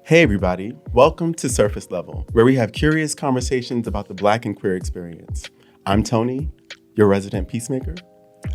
Hey everybody, welcome to Surface Level, where we have curious conversations about the Black and queer experience. I'm Tony, your resident peacemaker.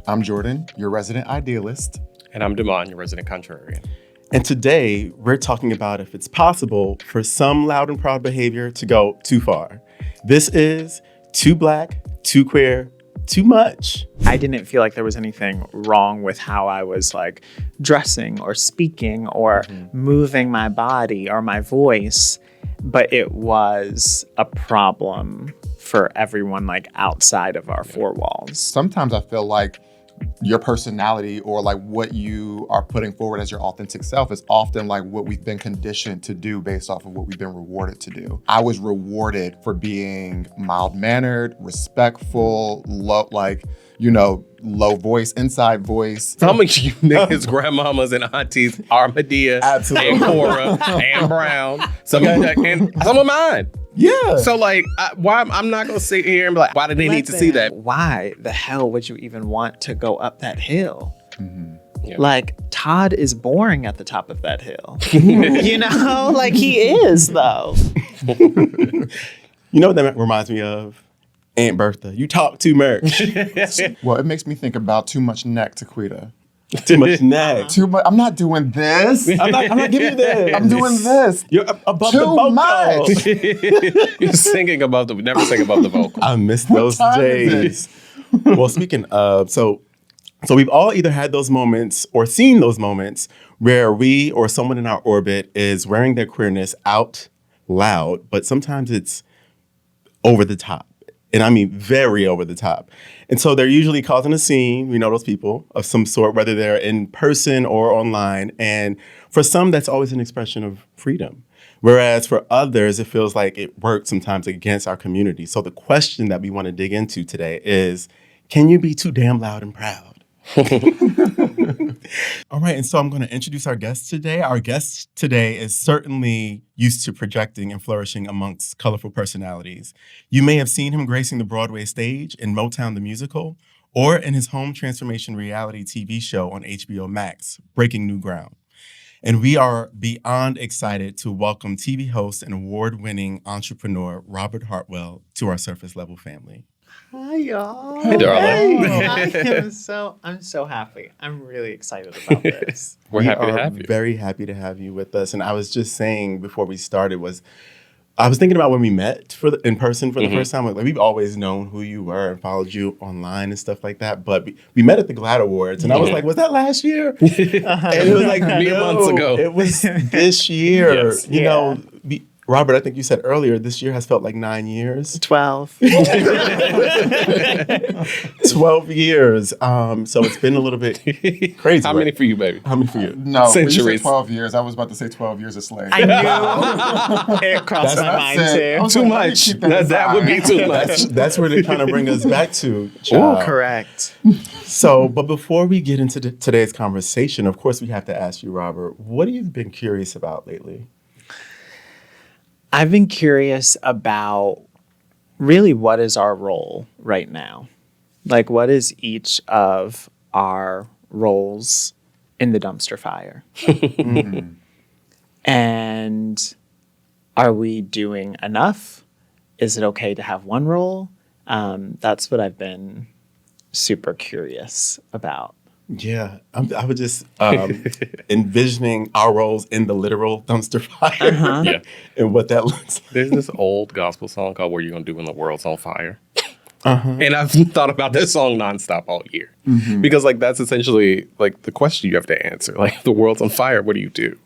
I'm Jordan, your resident idealist. And I'm Damon, your resident contrarian. And today, we're talking about if it's possible for some loud and proud behavior to go too far. This is too Black, too queer, too much. I didn't feel like there was anything wrong with how I was like dressing or speaking or moving my body or my voice, but it was a problem for everyone like outside of our four walls. Sometimes I feel like your personality or like what you are putting forward as your authentic self is often like what we've been conditioned to do based off of what we've been rewarded to do. I was rewarded for being mild-mannered, respectful, low voice, inside voice. Some of you niggas, grandmamas and aunties are Medea and Cora and Brown. Some of mine. Yeah. So like, I'm not gonna sit here and be like, why do they need to see that? Why the hell would you even want to go up that hill? Mm-hmm. Yeah. Like Todd is boring at the top of that hill. You know, like he is though. You know what that reminds me of? Aunt Bertha. You talk too much. Well, it makes me think about too much neck, Taquita. Too much neck. Too much. I'm not doing this. I'm not giving you this. I'm doing this. You're above Too the vocal. much. You're singing above the, never sing above the vocal. I miss those time is days. Well, speaking of, so we've all either had those moments or seen those moments where we or someone in our orbit is wearing their queerness out loud, but sometimes it's over the top. And I mean very over the top. And so they're usually causing a scene, we know those people, of some sort, whether they're in person or online. And for some, that's always an expression of freedom. Whereas for others, it feels like it works sometimes against our community. So the question that we want to dig into today is, can you be too damn loud and proud? All right, and so I'm going to introduce our guest today. Our guest today is certainly used to projecting and flourishing amongst colorful personalities. You may have seen him gracing the Broadway stage in Motown the Musical or in his home transformation reality TV show on HBO Max, Breaking New Ground. And we are beyond excited to welcome TV host and award-winning entrepreneur Robert Hartwell to our Surface Level family. Hi y'all. Hey, darling. I'm so happy. I'm really excited about this. We're happy to have We you. are very happy to have you with us. And I was just saying before we started I was thinking about when we met in person for the first time. Like we've always known who you were and followed you online and stuff like that. But we met at the GLAAD Awards, and I was like, "Was that last year?" And it was like Mere months ago. It was this year. Yes. You know, Robert, I think you said earlier, this year has felt like 9 years. 12. 12 years. So it's been a little bit crazy. How many for you, baby? How many for you? No, when you Centuries. said 12 years, I was about to say 12 years a slave. I knew it crossed my mind too. Too much. That would be too much. That's where they're trying to bring us back to. Oh, child. correct. So, but before we get into today's conversation, of course, we have to ask you, Robert, what have you been curious about lately? I've been curious about really what is our role right now? Like, what is each of our roles in the dumpster fire? And are we doing enough? Is it okay to have one role? That's what I've been super curious about. Yeah, I was just envisioning our roles in the literal dumpster fire Yeah. and what that looks like. There's this old gospel song called "What Are You Gonna Do When the World's on Fire?" And I've thought about that song nonstop all year because, like, that's essentially like the question you have to answer. Like, if the world's on fire, what do you do?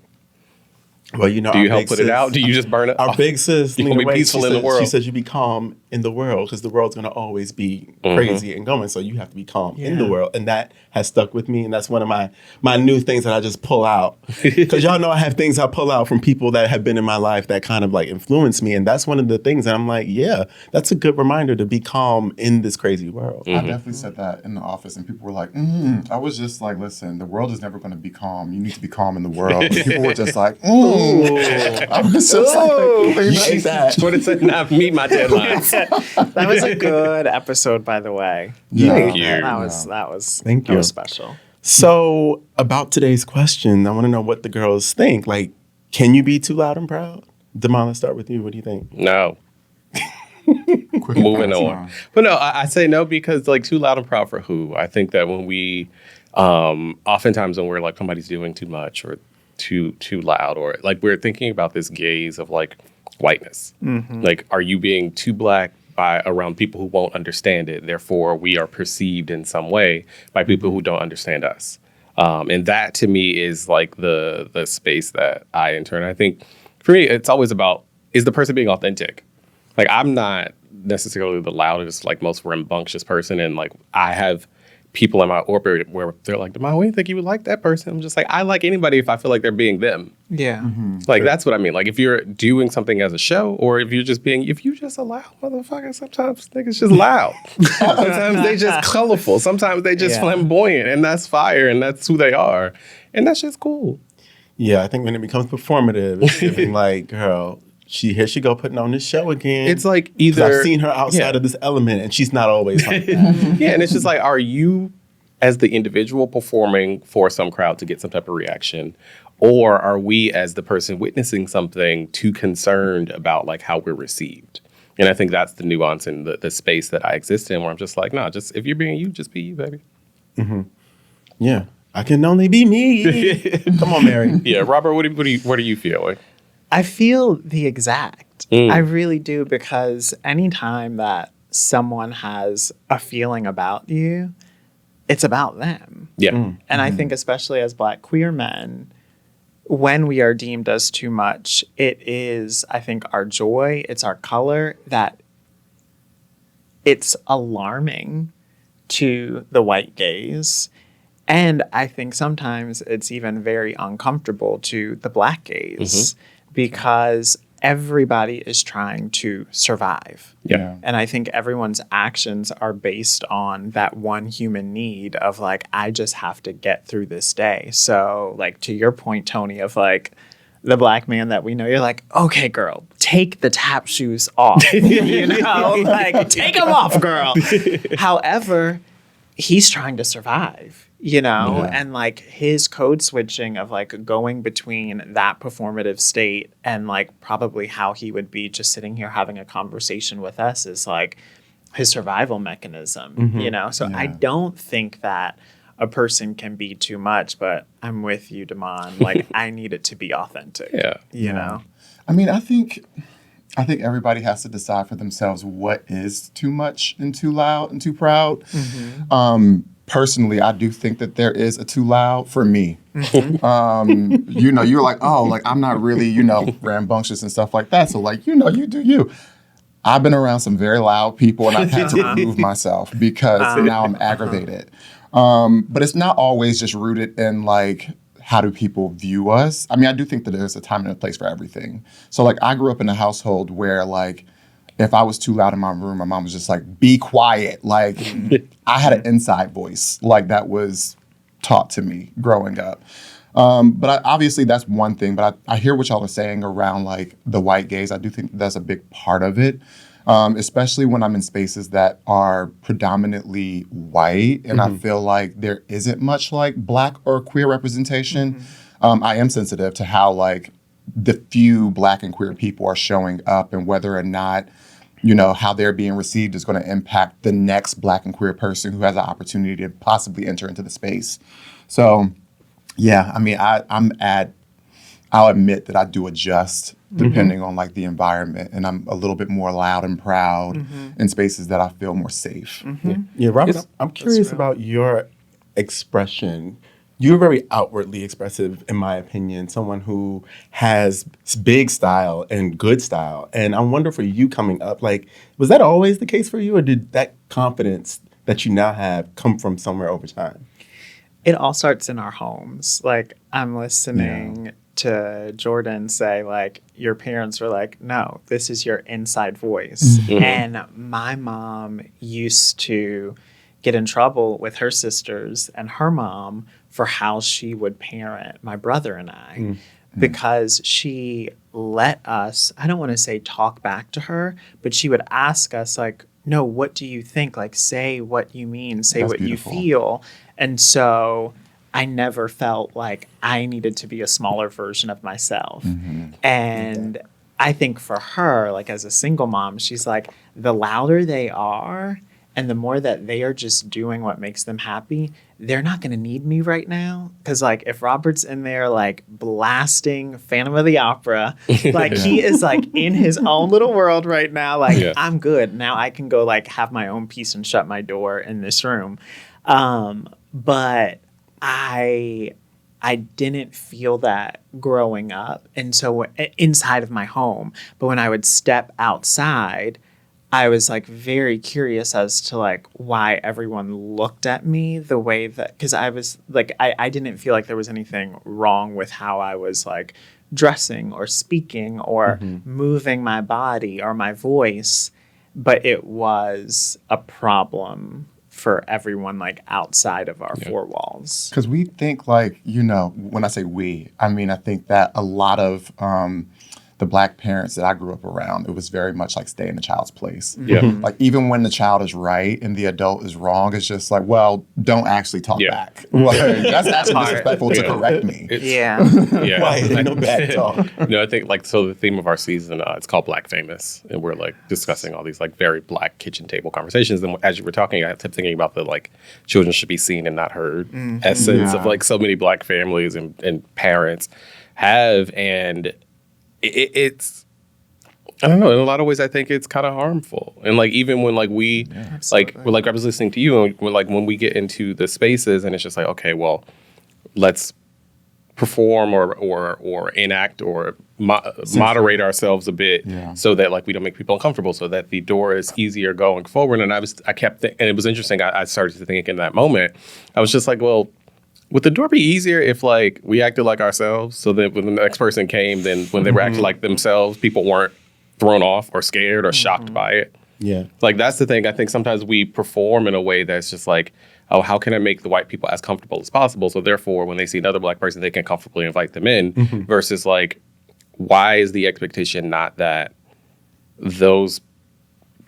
Well, you know, Do you our help big put it sis- out? Do you just burn it? Our off? big sis, You Lena gonna be Waite, peaceful she in the said- world. She says you be calm in the world because the world's going to always be crazy and going. So you have to be calm in the Yeah. world. And that has stuck with me. And that's one of my new things that I just pull out. Because y'all know I have things I pull out from people that have been in my life that kind of like influence me. And that's one of the things that I'm like, yeah, that's a good reminder to be calm in this crazy world. I definitely said that in the office, and people were like, I was just like, listen, the world is never going to be calm. You need to be calm in the world. People were just like, I was just like, You ate that. What it said, not meet my deadlines. That was a good episode, by the way. Yeah. Thank you. That was Thank that you. was special. So about today's question, I want to know what the girls think. Like, Can you be too loud and proud? Damon, let's start with you. What do you think? No. Quick Moving answer. on. But no, I say no because like too loud and proud for who? I think that when we, oftentimes when we're like somebody's doing too much or too loud, or like we're thinking about this gaze of like whiteness. Like, are you being too black by around people who won't understand it? Therefore, we are perceived in some way by people who don't understand us. And that to me is like the space that I enter. And I think for me, it's always about, is the person being authentic? Like, I'm not necessarily the loudest, like most rambunctious person. And like, I have people in my orbit where they're like, Damon, we didn't think you would like that person. I'm just like, I like anybody if I feel like they're being them. Yeah. Like, that's what I mean. Like, if you're doing something as a show, or if you just a loud motherfucker, sometimes niggas just loud. Sometimes they just colorful. Sometimes they just flamboyant, and that's fire, and that's who they are. And that shit's cool. Yeah, I think when it becomes performative, it's giving like, girl, here she go putting on this show again. It's like 'Cause either I've seen her outside of this element, and she's not always like that. Yeah, and it's just like, are you as the individual performing for some crowd to get some type of reaction, or are we as the person witnessing something too concerned about like how we're received? And I think that's the nuance in the space that I exist in, where I'm just like, nah, just if you're being you, just be you, baby. Yeah, I can only be me. Come on, Mary. Yeah, Robert, what are you feeling? I feel the exact. I really do, because anytime that someone has a feeling about you, it's about them. Yeah. And I think especially as Black queer men, when we are deemed as too much, it is, I think, our joy, it's our color, that it's alarming to the white gaze. And I think sometimes it's even very uncomfortable to the Black gaze, because everybody is trying to survive. Yeah. And I think everyone's actions are based on that one human need of like, I just have to get through this day. So like, to your point, Tony, of like the Black man that we know, you're like, okay, girl, take the tap shoes off, you know, like take them off, girl. However, he's trying to survive, you know, and like his code switching of like going between that performative state and like probably how he would be just sitting here having a conversation with us is like his survival mechanism, you know? So I don't think that a person can be too much, but I'm with you, Damon. Like, I need it to be authentic, you know? I mean, I think everybody has to decide for themselves what is too much and too loud and too proud. Personally, I do think that there is a too loud for me. You know, you're like, oh, like I'm not really, you know, rambunctious and stuff like that. So like, you know, you do you. I've been around some very loud people and I've had to remove myself because now I'm aggravated. But it's not always just rooted in like, how do people view us? I mean, I do think that there's a time and a place for everything. So like I grew up in a household where like, if I was too loud in my room, my mom was just like, be quiet. Like I had an inside voice like that was taught to me growing up. But obviously that's one thing, but I hear what y'all are saying around like the white gaze. I do think that's a big part of it, especially when I'm in spaces that are predominantly white and I feel like there isn't much like Black or queer representation. I am sensitive to how like the few Black and queer people are showing up and whether or not, you know, how they're being received is going to impact the next Black and queer person who has an opportunity to possibly enter into the space. So, yeah, I mean, I'll admit that I do adjust depending on like the environment, and I'm a little bit more loud and proud in spaces that I feel more safe. Yeah, Robert, I'm curious about your expression. You're very outwardly expressive, in my opinion, someone who has big style and good style. And I wonder for you coming up, like, was that always the case for you, or did that confidence that you now have come from somewhere over time? It all starts in our homes. Like, I'm listening to Jordan say, like, your parents were like, no, this is your inside voice. And my mom used to get in trouble with her sisters and her mom for how she would parent my brother and I, because she let us, I don't want to say talk back to her, but she would ask us like, no, what do you think? Like, say what you mean, say That's what beautiful. you feel. And so I never felt like I needed to be a smaller version of myself. And I think for her, like as a single mom, she's like, the louder they are and the more that they are just doing what makes them happy, they're not going to need me right now. Because like if Robert's in there like blasting Phantom of the Opera, like he is like in his own little world right now. Like I'm good. Now I can go like have my own peace and shut my door in this room. But I didn't feel that growing up. And so inside of my home, but when I would step outside, I was like very curious as to like why everyone looked at me the way that, because I was like, I didn't feel like there was anything wrong with how I was like dressing or speaking or moving my body or my voice, but it was a problem for everyone like outside of our four walls. Because we think like, you know, when I say we, I mean, I think that a lot of the Black parents that I grew up around, it was very much like stay in the child's place. Like even when the child is right and the adult is wrong, it's just like, well, don't actually talk back. Like, that's actually disrespectful to correct me. Why? No bad talk. No, I think like, so the theme of our season, it's called Black Famous. And we're like discussing all these like very Black kitchen table conversations. And as you were talking, I kept thinking about the like children should be seen and not heard essence of like so many Black families and parents have. And it's I don't know, in a lot of ways I think it's kind of harmful. And like even when like we like we're like I was listening to you and when we get into the spaces and it's just like, okay, well, let's perform or enact or moderate ourselves a bit so that like we don't make people uncomfortable, so that the door is easier going forward. And I kept and it was interesting, I started to think in that moment, I was just like, well, would the door be easier if like we acted like ourselves, so that when the next person came, then when they were acting like themselves, people weren't thrown off or scared or shocked by it? Like that's the thing. I think sometimes we perform in a way that's just like, oh, how can I make the white people as comfortable as possible? So therefore, when they see another Black person, they can comfortably invite them in versus like, why is the expectation not that those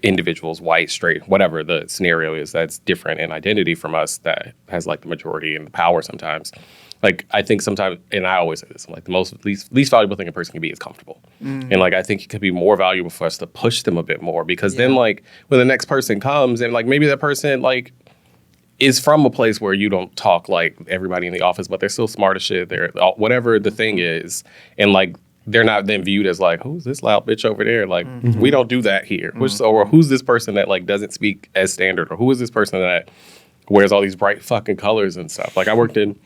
individuals, white, straight, whatever the scenario is that's different in identity from us, that has like the majority and the power sometimes. Like I think sometimes, and I always say this, I'm like the least valuable thing a person can be is comfortable. And like I think it could be more valuable for us to push them a bit more, because then like when the next person comes and like maybe that person like is from a place where you don't talk like everybody in the office, but they're still smart as shit. They're whatever the thing is, and like they're not then viewed as like, who's this loud bitch over there? Like, we don't do that here. Or who's this person that like doesn't speak as standard? Or who is this person that wears all these bright fucking colors and stuff? Like I worked in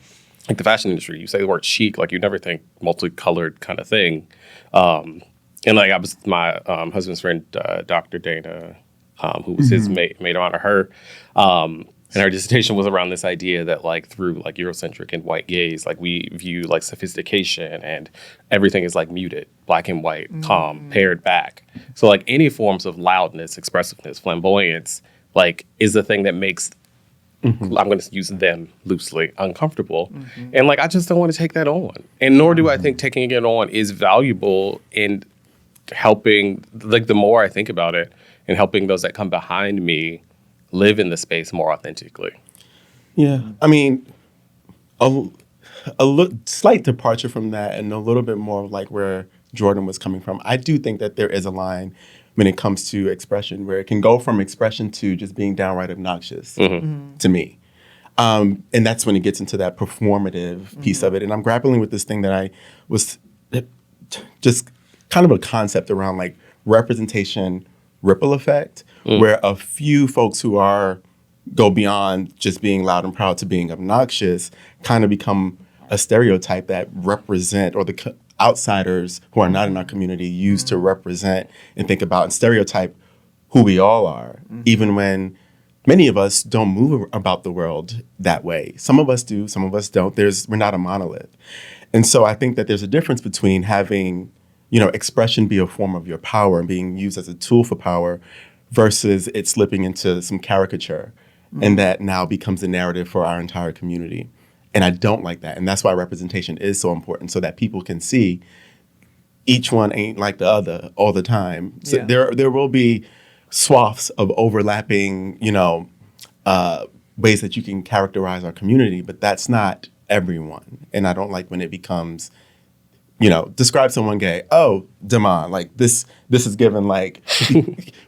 like the fashion industry. You say the word chic, like you never think multicolored kind of thing. And like I was my husband's friend, Dr. Dana, who was his maid of honor, her. And her dissertation was around this idea that like through like Eurocentric and white gaze, like we view like sophistication and everything is like muted, black and white, calm, pared back. So like any forms of loudness, expressiveness, flamboyance, like is the thing that makes, I'm going to use them loosely, uncomfortable. And like, I just don't want to take that on. And nor do I think taking it on is valuable in helping, like the more I think about it, and helping those that come behind me live in the space more authentically. Yeah. I mean, a slight departure from that and a little bit more of like where Jordan was coming from. I do think that there is a line when it comes to expression where it can go from expression to just being downright obnoxious to me. And that's when it gets into that performative piece of it. And I'm grappling with this thing that I was just kind of a concept around like representation ripple effect, where a few folks who go beyond just being loud and proud to being obnoxious kind of become a stereotype that represent, or the outsiders who are not in our community use to represent and think about and stereotype who we all are, even when many of us don't move about the world that way. Some of us do, some of us don't. We're not a monolith. And so I think that there's a difference between having, expression be a form of your power and being used as a tool for power versus it slipping into some caricature and that now becomes the narrative for our entire community. And I don't like that. And that's why representation is so important, so that people can see each one ain't like the other all the time. So there will be swaths of overlapping, ways that you can characterize our community, but that's not everyone. And I don't like when it becomes, describe someone gay. Oh, Damon, like this is given like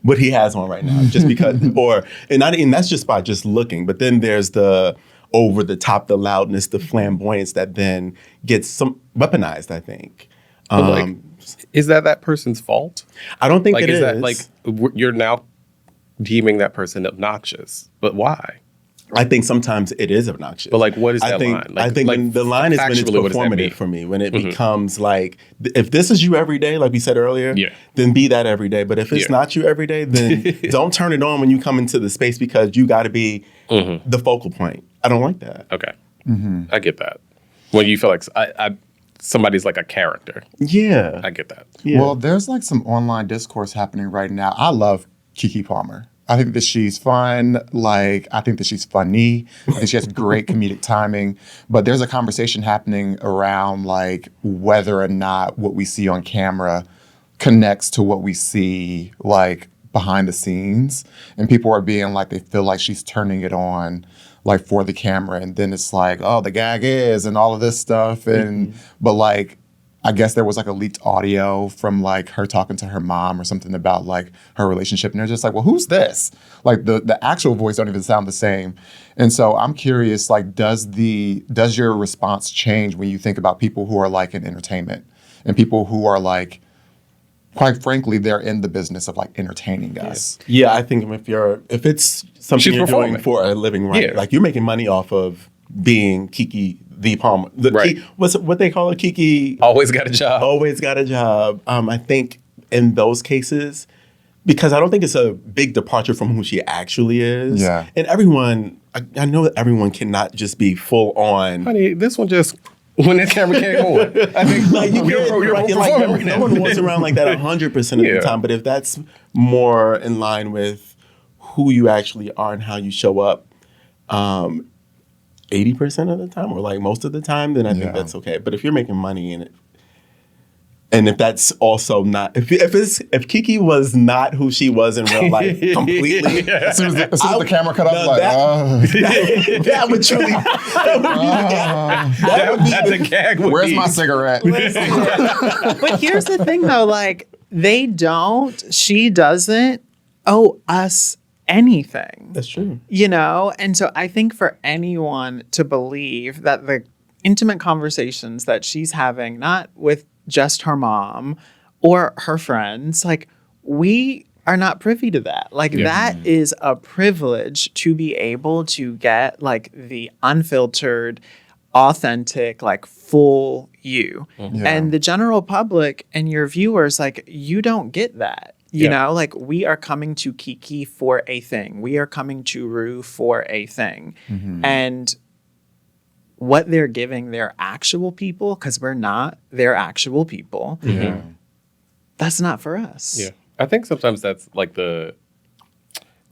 what he has on right now, just because, and that's just by just looking. But then there's the over the top, the loudness, the flamboyance that then gets some weaponized, I think. Is that person's fault? I don't think like, it is. That like you're now deeming that person obnoxious, but why? I think sometimes it is obnoxious. But like, what is that line? I think the line is when it's performative for me. When it becomes like, if this is you every day, like we said earlier, then be that every day. But if it's not you every day, then don't turn it on when you come into the space because you got to be the focal point. I don't like that. Okay, I get that. When you feel like somebody's like a character. Yeah, I get that. Yeah. Well, there's like some online discourse happening right now. I love Keke Palmer. I think that she's fun. Like, I think that she's funny. I think she has great comedic timing. But there's a conversation happening around like whether or not what we see on camera connects to what we see like behind the scenes. And people are being like, they feel like she's turning it on like for the camera. And then it's like, oh, the gag is and all of this stuff. And but like, I guess there was like a leaked audio from like her talking to her mom or something about like her relationship. And they're just like, well, who's this? Like the actual voice don't even sound the same. And so I'm curious, like, does your response change when you think about people who are like in entertainment and people who are like, quite frankly, they're in the business of like entertaining us? Yeah, I think if it's something you're doing for a living, right? Like you're making money off of being Keke the Palmer. What they call it, Keke? Always got a job. Always got a job. I think in those cases, because I don't think it's a big departure from who she actually is. Yeah. And everyone, I know that everyone cannot just be full on. Honey, this one just, when this camera came on, I think like no one walks around like that 100% of the time. But if that's more in line with who you actually are and how you show up, 80% of the time or like most of the time, then I think that's okay. But if you're making money in it, and if that's also not, if Keke was not who she was in real life completely, as soon as the camera cut off, that would truly, that would be the gag. Where's my cigarette? But here's the thing though, like she doesn't owe us anything. That's true. And so I think for anyone to believe that the intimate conversations that she's having, not with just her mom or her friends, like we are not privy to that. Like that is a privilege to be able to get like the unfiltered, authentic, like full you. And the general public and your viewers, like you don't get that. You know, like we are coming to Keke for a thing. We are coming to Rue for a thing. And what they're giving their actual people, because we're not their actual people, that's not for us. Yeah. I think sometimes that's like we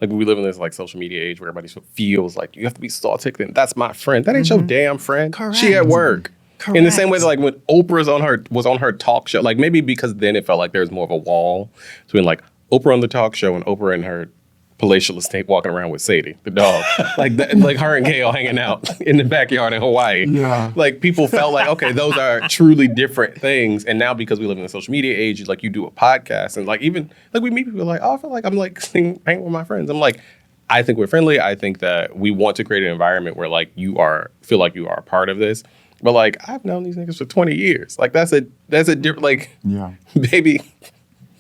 live in this like social media age where everybody feels like you have to be so thick, then that's my friend. That ain't your damn friend. Correct. She at work. Correct. In the same way that like when Oprah's was on her talk show, like maybe because then it felt like there was more of a wall between like Oprah on the talk show and Oprah and her palatial estate walking around with Sadie, the dog. like her and Gail hanging out in the backyard in Hawaii. Yeah. Like people felt like, okay, those are truly different things. And now because we live in the social media age, like you do a podcast and like even like we meet people like, oh, I feel like I'm like hanging with my friends. I'm like, I think we're friendly. I think that we want to create an environment where like feel like you are a part of this. But like I've known these niggas for 20 years. Like that's a different like baby.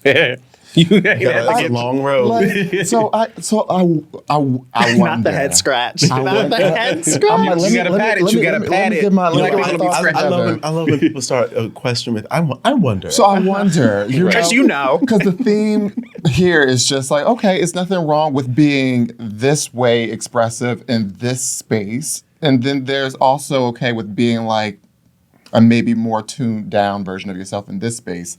That's a long road. Like, so I wonder. Not the head scratch. Not the head scratch. You gotta pat it. You gotta pat it. I love when people start a question with, I wonder. So I wonder. Because Because the theme here is just like, okay, it's nothing wrong with being this way expressive in this space. And then there's also okay with being like a maybe more tuned down version of yourself in this space.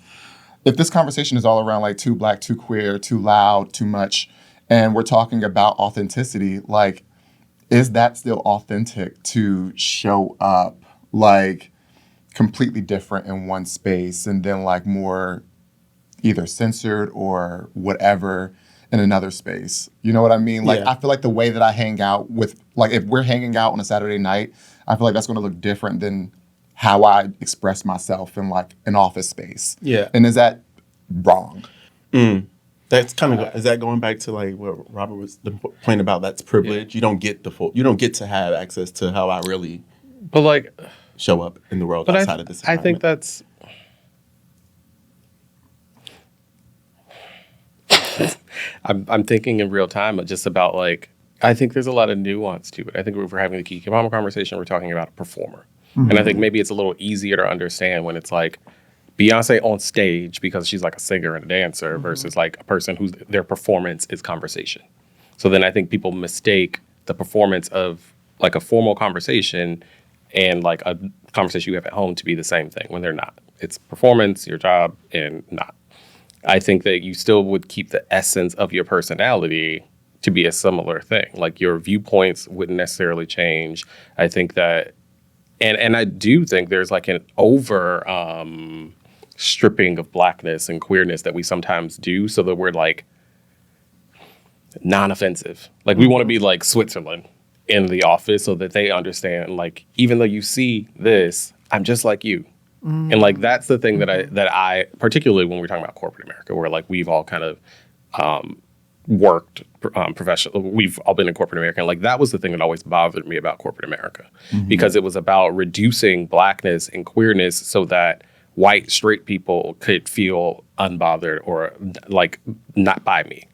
If this conversation is all around like too black, too queer, too loud, too much, and we're talking about authenticity, like, is that still authentic to show up like completely different in one space and then like more either censored or whatever in another space. You know what I mean? Like, Yeah. I feel like the way that I hang out with, like, if we're hanging out on a Saturday night, I feel like that's going to look different than how I express myself in, like, an office space. Yeah. And is that wrong? That's kind of is that going back to like what Robert was the point about that's privilege. You don't get you don't get to have access to how I really But like, show up in the world but outside of this I think environment. that's. I'm thinking in real time just about like, I think there's a lot of nuance to it. I think if we're having the Kiki Mama conversation, we're talking about a performer. And I think maybe it's a little easier to understand when it's like Beyonce on stage because she's like a singer and a dancer versus like a person whose their performance is conversation. So then I think people mistake the performance of like a formal conversation and like a conversation you have at home to be the same thing when they're not. It's performance, your job, and not. I think that you still would keep the essence of your personality to be a similar thing. Like your viewpoints wouldn't necessarily change. I think that, and I do think there's like an over stripping of blackness and queerness that we sometimes do so that we're like non-offensive. Like we want to be like Switzerland in the office so that they understand like, even though you see this, I'm just like you. And like, that's the thing that I, particularly when we're talking about corporate America, where like we've all kind of worked professional. We've all been in corporate America. And like, that was the thing that always bothered me about corporate America because it was about reducing blackness and queerness so that white straight people could feel unbothered or like not by me.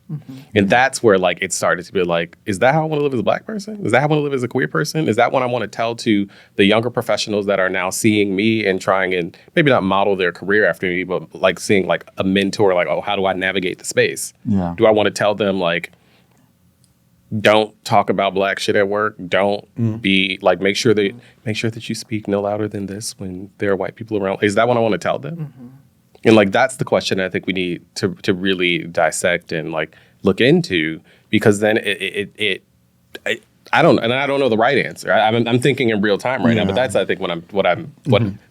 And that's where like it started to be like, is that how I want to live as a black person? Is that how I want to live as a queer person? Is that what I want to tell to the younger professionals that are now seeing me and trying and maybe not model their career after me, but like seeing like a mentor, like, oh, how do I navigate the space? Yeah. Do I want to tell them like, don't talk about black shit at work. Don't be like, make sure that you speak no louder than this when there are white people around. Is that what I want to tell them? And like, that's the question I think we need to really dissect and like look into, because then I don't know the right answer. I'm thinking in real time right now, but that's, I think, what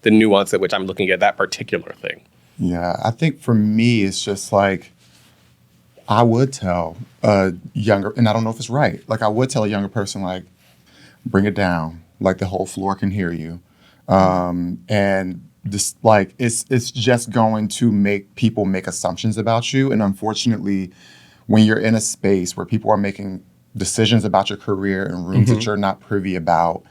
the nuance at which I'm looking at that particular thing. Yeah, I think for me, it's just like, I would tell a younger, and I don't know if it's right, like I would tell a younger person, like, bring it down, like the whole floor can hear you. And this, like, it's just going to make people make assumptions about you. And unfortunately, when you're in a space where people are making decisions about your career in rooms that you're not privy about,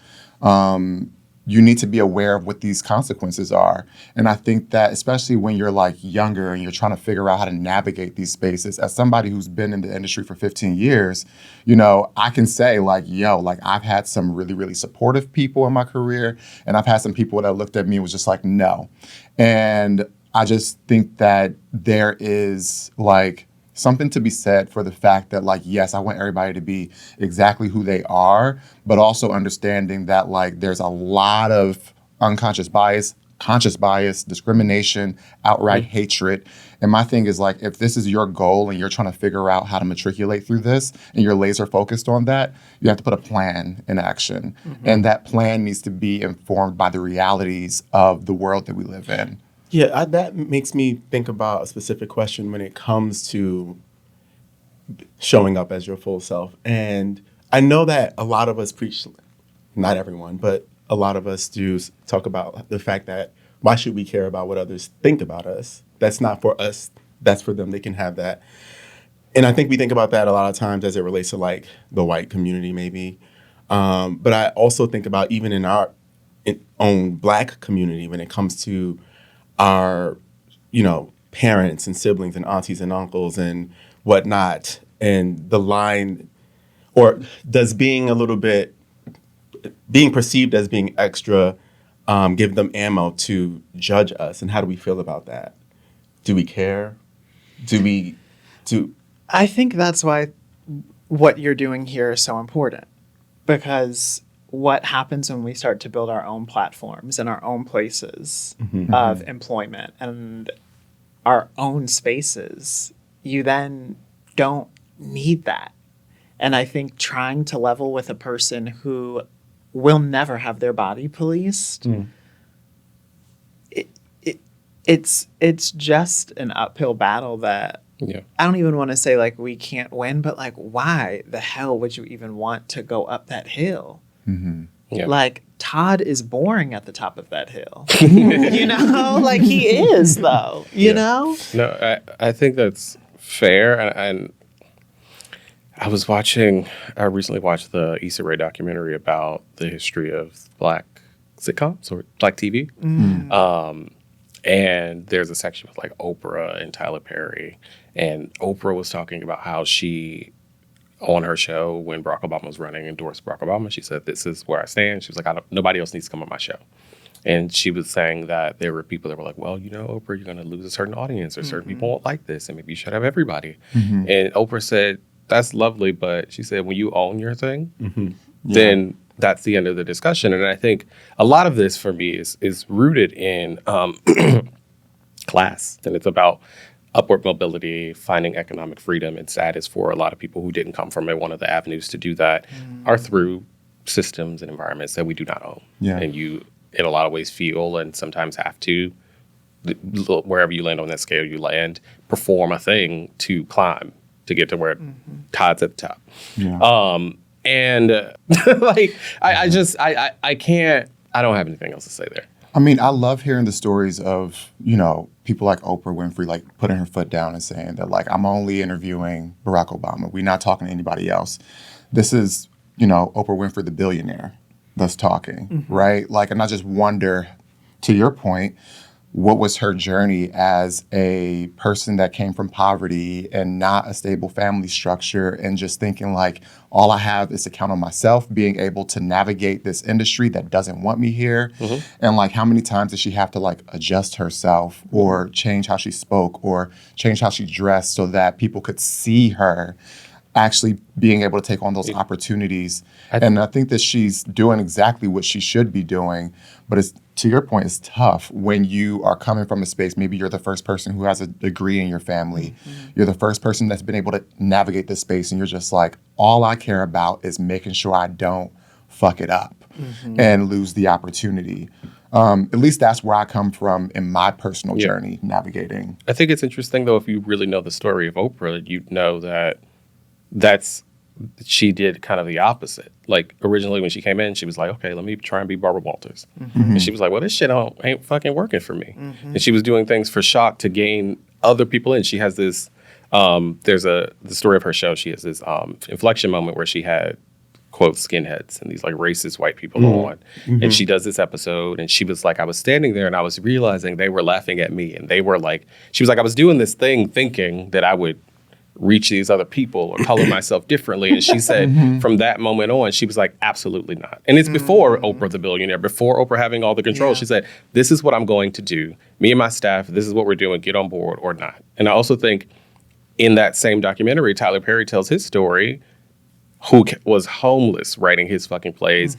you need to be aware of what these consequences are. And I think that especially when you're like younger and you're trying to figure out how to navigate these spaces, as somebody who's been in the industry for 15 years, you know, I can say like, yo, like I've had some really, really supportive people in my career. And I've had some people that looked at me and was just like, no. And I just think that there is like something to be said for the fact that, like, yes, I want everybody to be exactly who they are, but also understanding that, like, there's a lot of unconscious bias, conscious bias, discrimination, outright hatred. And my thing is, like, if this is your goal and you're trying to figure out how to matriculate through this and you're laser focused on that, you have to put a plan in action. And that plan needs to be informed by the realities of the world that we live in. Yeah, that makes me think about a specific question when it comes to showing up as your full self. And I know that a lot of us preach, not everyone, but a lot of us do talk about the fact that why should we care about what others think about us? That's not for us. That's for them. They can have that. And I think we think about that a lot of times as it relates to like the white community maybe. But I also think about even in our own Black community when it comes to our, you know, parents and siblings and aunties and uncles and whatnot, and the line, or does being perceived as being extra give them ammo to judge us, and how do we feel about that? Do we care? I think that's why what you're doing here is so important, because what happens when we start to build our own platforms and our own places of employment and our own spaces, you then don't need that. And I think trying to level with a person who will never have their body policed, it's just an uphill battle that Yeah. I don't even want to say like we can't win, but like why the hell would you even want to go up that hill? Yeah. Like Todd is boring at the top of that hill. You know, like he is though, you know? No, I think that's fair. And I recently watched the Issa Rae documentary about the history of Black sitcoms or Black TV. And there's a section with like Oprah and Tyler Perry. And Oprah was talking about how she, on her show, when Barack Obama was running, endorsed Barack Obama. She said, "This is where I stand." She was like, "Nobody else needs to come on my show." And she was saying that there were people that were like, "Well, you know, Oprah, you're going to lose a certain audience, or certain people won't like this, and maybe you should have everybody." And Oprah said, "That's lovely," but she said, when you own your thing, then that's the end of the discussion. And I think a lot of this for me is rooted in class, and it's about upward mobility, finding economic freedom and status for a lot of people who didn't come from it. One of the avenues to do that are through systems and environments that we do not own. Yeah. And you, in a lot of ways, feel and sometimes have to, wherever you land on that scale, you land, perform a thing to climb to get to where Todd's at the top. Yeah. And like, I can't, I don't have anything else to say there. I mean, I love hearing the stories of, you know, people like Oprah Winfrey, like putting her foot down and saying that, like, I'm only interviewing Barack Obama. We're not talking to anybody else. This is, you know, Oprah Winfrey, the billionaire, that's talking, right? Like, and I just wonder, to your point, what was her journey as a person that came from poverty and not a stable family structure, and just thinking like, all I have is to count on myself, being able to navigate this industry that doesn't want me here. And like, how many times did she have to like adjust herself or change how she spoke or change how she dressed so that people could see her actually being able to take on those opportunities. And I think that she's doing exactly what she should be doing. But it's, to your point, it's tough when you are coming from a space. Maybe you're the first person who has a degree in your family. You're the first person that's been able to navigate this space. And you're just like, all I care about is making sure I don't fuck it up and lose the opportunity. At least that's where I come from in my personal journey navigating. I think it's interesting, though, if you really know the story of Oprah, you know that she did kind of the opposite. Like, originally when she came in, she was like, okay, let me try and be Barbara Walters. And she was like, well, this shit ain't fucking working for me. And she was doing things for shock to gain other people in. She has this, there's the story of her show. She has this inflection moment where she had, quote, skinheads and these like racist white people on. And she does this episode and she was like, I was standing there and I was realizing they were laughing at me. And they were like, she was like, I was doing this thing thinking that I would reach these other people or color myself differently. And she said from that moment on, she was like, absolutely not. And it's before Oprah the billionaire, before Oprah having all the control. She said, this is what I'm going to do. Me and my staff, this is what we're doing. Get on board or not. And I also think in that same documentary, Tyler Perry tells his story, who was homeless writing his fucking plays.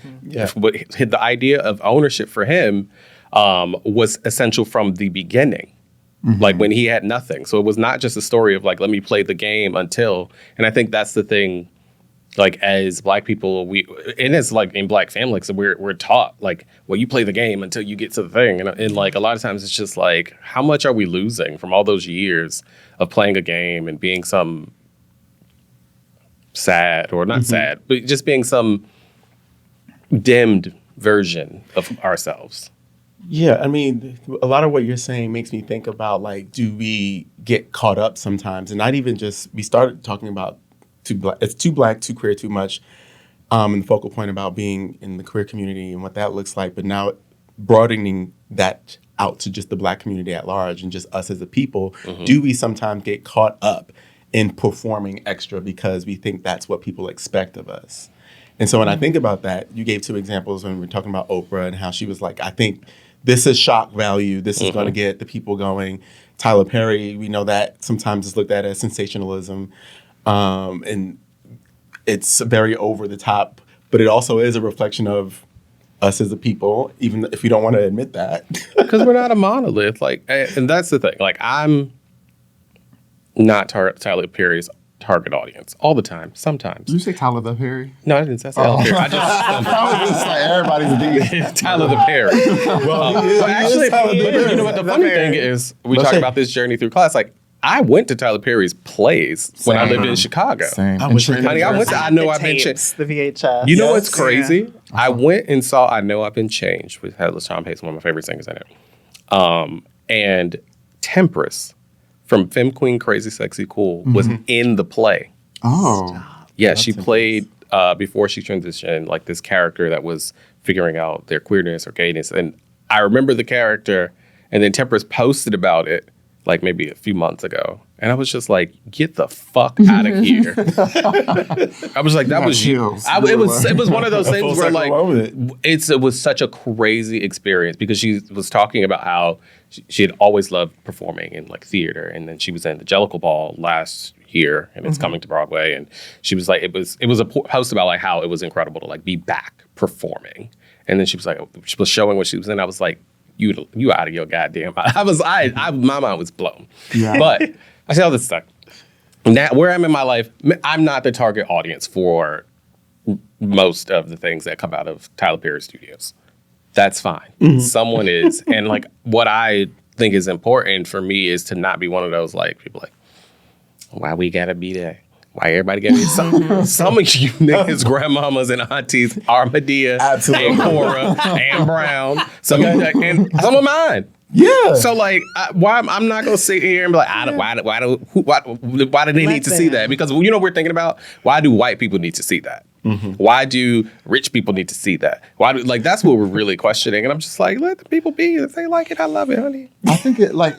But the idea of ownership for him was essential from the beginning. Like when he had nothing. So it was not just a story of like, let me play the game until, and I think that's the thing, like as Black people, and it's like in Black families, so we're taught like, well, you play the game until you get to the thing. And like a lot of times it's just like, how much are we losing from all those years of playing a game and being some sad, or not sad, but just being some dimmed version of ourselves. Yeah, I mean, a lot of what you're saying makes me think about, like, do we get caught up sometimes? And not even just, we started talking about it's too Black, too queer, too much, and the focal point about being in the queer community and what that looks like. But now broadening that out to just the Black community at large and just us as a people, do we sometimes get caught up in performing extra because we think that's what people expect of us? And so when I think about that, you gave two examples when we were talking about Oprah and how she was like, I think this is shock value. This is going to get the people going. Tyler Perry, we know that sometimes is looked at as sensationalism. And it's very over the top. But it also is a reflection of us as a people, even if we don't want to admit that. Because we're not a monolith. Like, and that's the thing. Like, I'm not Tyler Perry's target audience all the time. Sometimes. Did you say Tyler the Perry? No, I didn't say Tyler Perry. I just like everybody's Tyler the Perry. Well, actually, you know what the funny thing is? We talk about this journey through class. Like, I went to Tyler Perry's plays when I lived in Chicago. Same. I And wish I Trenton, could- Honey, I went to I Know The I've Been tapes, Changed. the VHS. You know Yes. what's crazy? I went and saw I Know I've Been Changed with Headless Tom Hayes, one of my favorite singers in it. And Tempress from Femme Queen Crazy Sexy Cool was in the play. Oh. Yeah, she played before she transitioned like this character that was figuring out their queerness or gayness. And I remember the character, and then Tempress posted about it like maybe a few months ago. And I was just like, get the fuck out of here. I was like, that was you. It was one of those things where like, it was such a crazy experience because she was talking about how she had always loved performing in like theater. And then she was in the Jellicle Ball last year and it's coming to Broadway. And she was like, it was a post about like how it was incredible to like be back performing. And then she was like, she was showing what she was in. I was like, you out of your goddamn mind. My mind was blown. Yeah. But I say all this stuff. Now, where I'm in my life, I'm not the target audience for most of the things that come out of Tyler Perry Studios. That's fine. Someone is. And like what I think is important for me is to not be one of those like people like, why we gotta be there? Why everybody gotta be some of you niggas, grandmamas and aunties are Medea and Cora and Brown. Some of you, and some of mine. Yeah. So like, why I'm not gonna sit here and be like, why do they need to see that? Because you know what we're thinking about, why do white people need to see that? Why do rich people need to see that? Why do like that's what we're really questioning? And I'm just like, let the people be. If they like it, I love it, honey. I think it like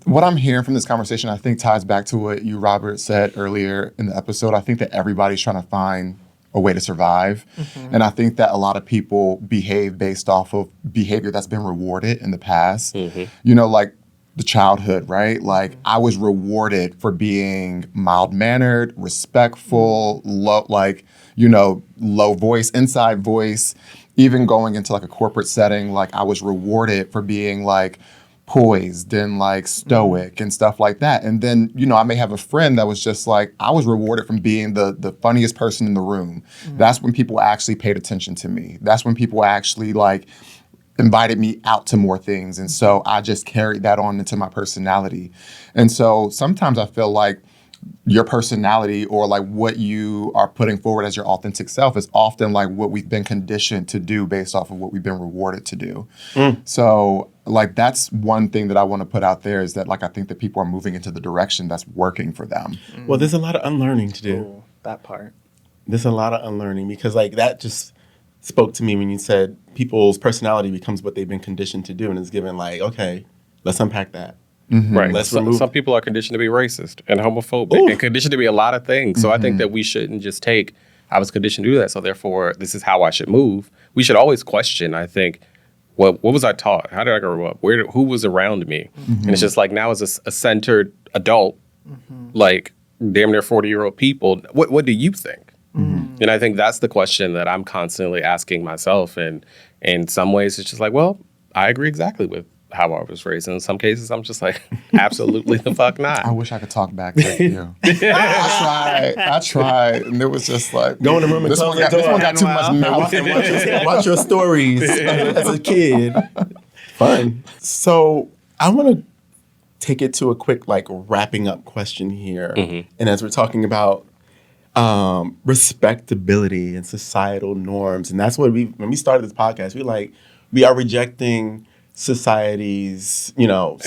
what I'm hearing from this conversation, I think ties back to what you, Robert, said earlier in the episode. I think that everybody's trying to find a way to survive. And I think that a lot of people behave based off of behavior that's been rewarded in the past. You know, like the childhood, right? Like I was rewarded for being mild-mannered, respectful, low, like, you know, low voice, inside voice. Even going into like a corporate setting, like I was rewarded for being like poised and like stoic and stuff like that. And then, you know, I may have a friend that was just like, I was rewarded from being the funniest person in the room. That's when people actually paid attention to me. That's when people actually like invited me out to more things. And so I just carried that on into my personality. And so sometimes I feel like your personality or like what you are putting forward as your authentic self is often like what we've been conditioned to do based off of what we've been rewarded to do. So like that's one thing that I want to put out there is that like I think that people are moving into the direction that's working for them. Well, there's a lot of unlearning to do. Ooh, that part. There's a lot of unlearning because like that just spoke to me when you said people's personality becomes what they've been conditioned to do and it's given like, okay, let's unpack that. Right. Let's Some people are conditioned to be racist and homophobic and conditioned to be a lot of things. So I think that we shouldn't just take, I was conditioned to do that, so therefore this is how I should move. We should always question, I think, what was I taught? How did I grow up? Who was around me? And it's just like now as a centered adult, like damn near 40-year-old people, what do you think? And I think that's the question that I'm constantly asking myself. And in some ways it's just like, well, I agree exactly with how I was raised. And in some cases, I'm just like, absolutely the fuck not. I wish I could talk back to you. I tried. And it was just like, Go in the room and this close one the got, this door. one got too much mouth. And watch your stories as a kid. Fun. So I want to take it to a quick like wrapping up question here. And as we're talking about respectability and societal norms, and that's what when we started this podcast, we are rejecting society's, you know,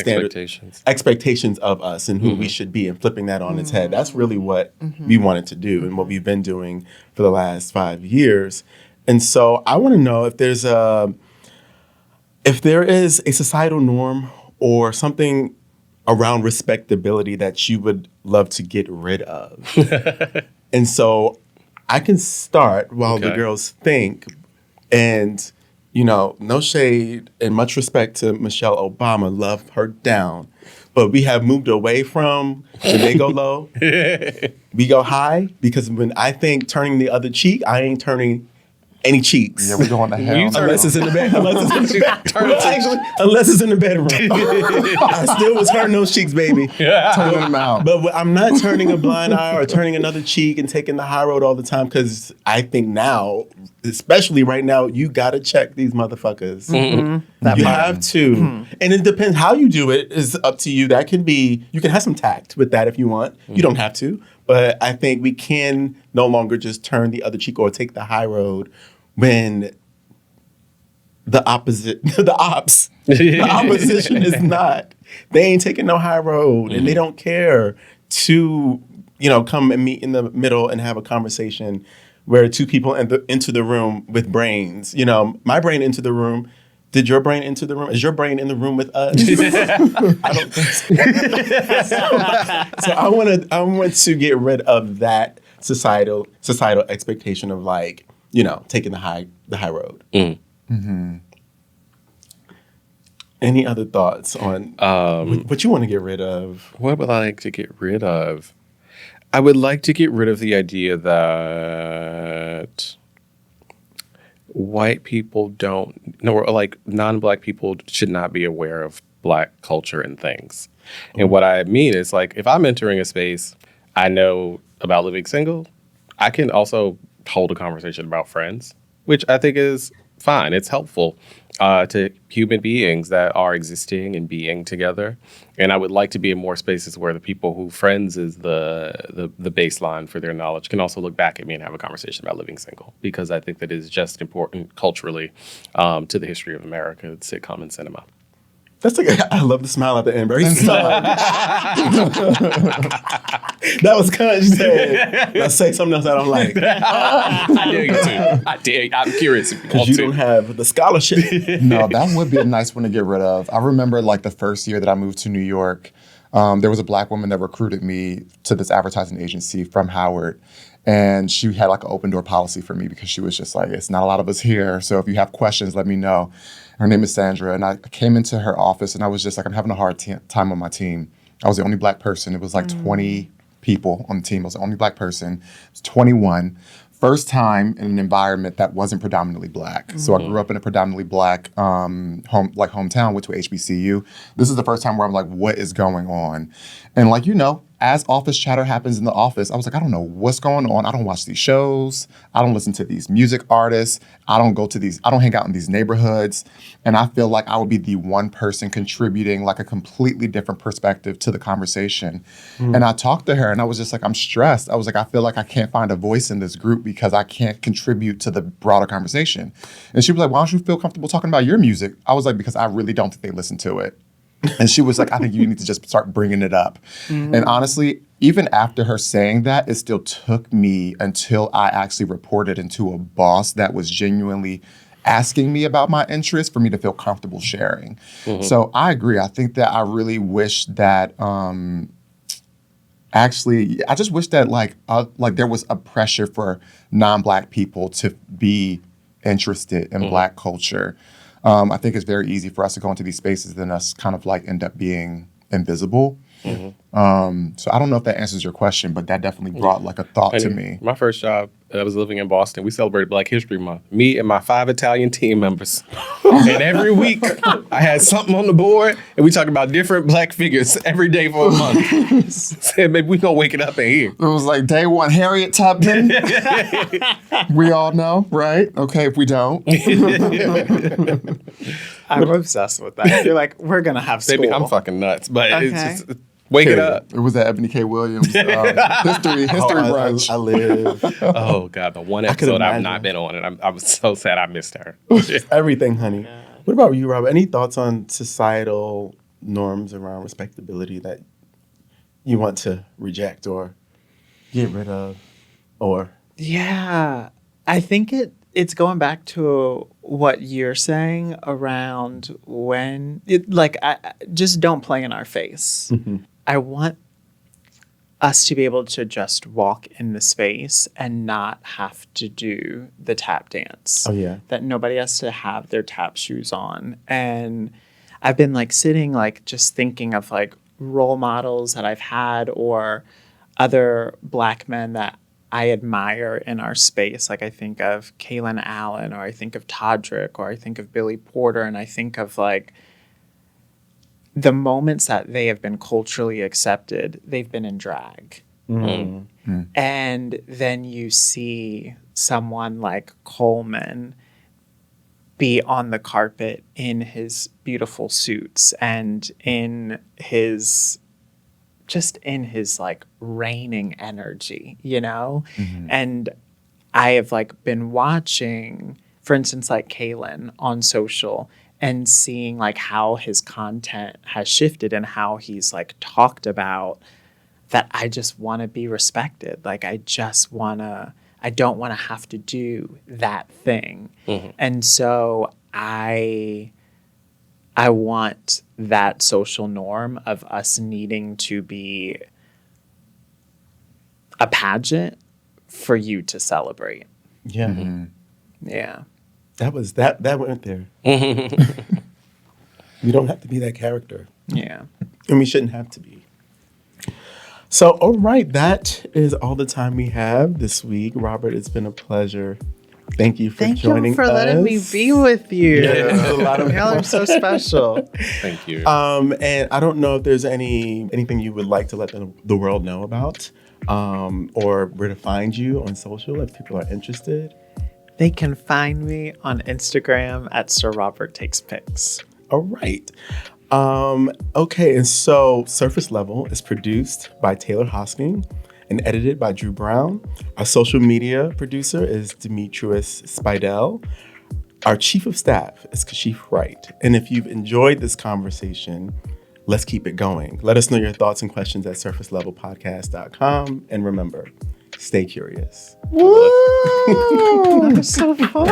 expectations of us and who we should be and flipping that on its head. That's really what we wanted to do and what we've been doing for the last 5 years. And so I want to know if there is a societal norm or something around respectability that you would love to get rid of. And so I can start while the girls think. And you know, no shade and much respect to Michelle Obama, love her down. But we have moved away from when they go low, we go high. Because when I think turning the other cheek, I ain't turning any cheeks. Yeah, we're going to hell. Unless it's in the bed. Unless it's in the bedroom. Actually, unless it's in the bedroom. I still was hurting those cheeks, baby. Turning them out. But I'm not turning a blind eye or turning another cheek and taking the high road all the time, because I think now, especially right now, you gotta check these motherfuckers. You have to. And it depends how you do it is up to you. That can be, you can have some tact with that if you want. You don't have to. But I think we can no longer just turn the other cheek or take the high road when the opposition is not. They ain't taking no high road, and they don't care to, come and meet in the middle and have a conversation where two people into the room with brains. My brain into the room. Did your brain into the room? Is your brain in the room with us? I don't think so. So I want to get rid of that societal expectation of taking the high road. Any other thoughts on what you want to get rid of? What would I like to get rid of? I would like to get rid of the idea that white people non-Black people should not be aware of Black culture and things. And what I mean is, if I'm entering a space, I know about living single, I can also hold a conversation about friends, which I think is fine. It's helpful to human beings that are existing and being together. And I would like to be in more spaces where the people who friends is the baseline for their knowledge can also look back at me and have a conversation about living single, because I think that is just important culturally to the history of America, sitcom and cinema. That's I love the smile at the end. Very smart. That was kind of said. Now say something else I don't like. I dare you to. I'm curious if you because you don't have the scholarship. No, that would be a nice one to get rid of. I remember the first year that I moved to New York, there was a Black woman that recruited me to this advertising agency from Howard. And she had an open door policy for me, because she was just it's not a lot of us here. So if you have questions, let me know. Her name is Sandra. And I came into her office and I was just I'm having a hard time on my team. I was the only Black person. It was 20 people on the team. I was the only Black person. I was 21. First time in an environment that wasn't predominantly Black. So I grew up in a predominantly Black hometown, went to HBCU. This is the first time where I'm what is going on? And as office chatter happens in the office, I was I don't know what's going on. I don't watch these shows. I don't listen to these music artists. I don't hang out in these neighborhoods. And I feel I would be the one person contributing a completely different perspective to the conversation. And I talked to her and I was just I'm stressed. I was I feel I can't find a voice in this group because I can't contribute to the broader conversation. And she was why don't you feel comfortable talking about your music? I was because I really don't think they listen to it. And she was I think you need to just start bringing it up. And honestly, even after her saying that, it still took me until I actually reported into a boss that was genuinely asking me about my interests for me to feel comfortable sharing. So I agree. I think that I really wish that I just wish that there was a pressure for non-Black people to be interested in Black culture. I think it's very easy for us to go into these spaces and us kind of end up being invisible. So I don't know if that answers your question, but that definitely brought a thought to me. My first job, I was living in Boston. We celebrated Black History Month. Me and my 5 Italian team members. And every week I had something on the board and we talked about different Black figures every day for a month. Said maybe we gonna wake it up in here. It was day one, Harriet Tubman. We all know, right? Okay, if we don't. I'm obsessed with that. You're we're gonna have school. Baby, I'm fucking nuts. But it's just wake it up. It was that Ebony K. Williams history brunch. I live. Oh God, the one episode I've not been on, and I was so sad I missed her. Everything, honey. Yeah. What about you, Robert? Any thoughts on societal norms around respectability that you want to reject or get rid of, or? Yeah, I think it's going back to what you're saying around when I just don't play in our face. I want us to be able to just walk in the space and not have to do the tap dance. Oh yeah. That nobody has to have their tap shoes on. And I've been sitting just thinking of role models that I've had or other Black men that I admire in our space. Like I think of Kaylin Allen, or I think of Todrick, or I think of Billy Porter, and I think of like the moments that they have been culturally accepted, they've been in drag. And then you see someone like Coleman be on the carpet in his beautiful suits and in his like reigning energy, you know? And I have like been watching, for instance, like Kaylin on social and seeing like how his content has shifted and how he's like talked about that I just want to be respected. Like I don't want to have to do that thing. And so I want that social norm of us needing to be a pageant for you to celebrate. Yeah. Yeah. That went there. You don't have to be that character. Yeah. And we shouldn't have to be. So, all right, that is all the time we have this week. Robert, it's been a pleasure. Thank you for joining us. Thank you for letting me be with you. Yeah, it was a lot of Y'all are so special. Thank you. And I don't know if there's anything you would like to let the world know about, or where to find you on social if people are interested. They can find me on Instagram at Sir Robert Takes Pics. All right. Okay, and so Surface Level is produced by Taylor Hosking and edited by Drew Brown. Our social media producer is Demetrius Spidel. Our chief of staff is Kashif Wright. And if you've enjoyed this conversation, let's keep it going. Let us know your thoughts and questions at surfacelevelpodcast.com. And remember, stay curious. Woo! That was so fun.